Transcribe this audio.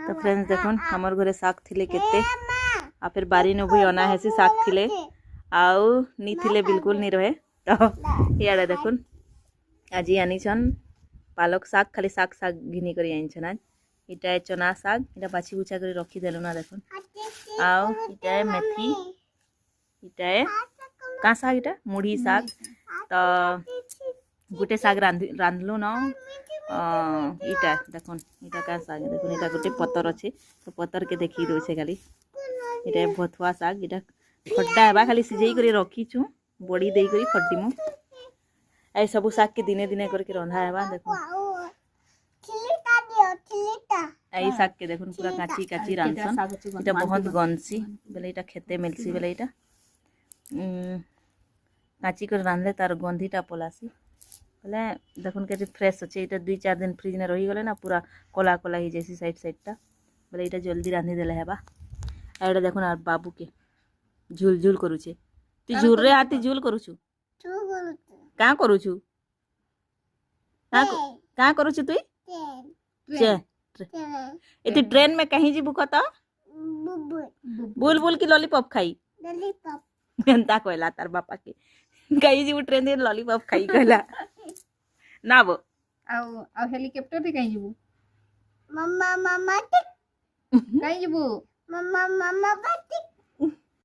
तो फ्रेंड्स देखुन हमर घरे साग थिले केते आ फिर बारी न भी अना हेसी साग थिले आउ नी थिले बिल्कुल नी रहे तो इयाडे देखुन आज आनी छन पालक साग खाली साग साग घिनी करी आनी छन आज इटा चना साग इटा बाछी बुछा करी रखी देलु ना देखुन आउ इटा मेथी इटा का साग इटा मुढ़ी साग तो गुटे साग रांधलु न इटा देखुन इटा का साग देखुन इटा गुटे पतर अच्छे तो पतर के देखी दउछे खाली इटा भथुआ साग इटा खट्टा हेबा खाली सिझेई करी रखी छु बड़ी देई करी खट्टीमु ए सब साग के दिने दिने करके रंधा हेबा देखुन आई साग के देखुन पूरा काची काची रांधसन इटा बहुत गंसी बेले इटा खेते मिलसी बेले इटा काची कर रांधले तार गंधीटा पलासी बोले देखुन के फ्रेश अच्छे इटा 2-4 दिन फ्रिज में रही गले ना पूरा कला कला ही जैसी साइड साइडटा बोले इटा जल्दी रांधी देले हेबा एटा देखुन आर बाबू के झुल झुल करूछे तू झुल रे हाथी झुल करूछु का करूछु का करूछु तू इति ट्रेन में कहीं जी बुकता बुल बुल की लॉलीपॉप खाई लॉलीपॉप एंता कहला तार बापा के कहीं जी ट्रेन दे लॉलीपॉप खाई कहला ना वो आ हेलीकॉप्टर रे कहीं जीबू मम्मा मम्मा कहीं जीबू मम्मा मम्मा बाटी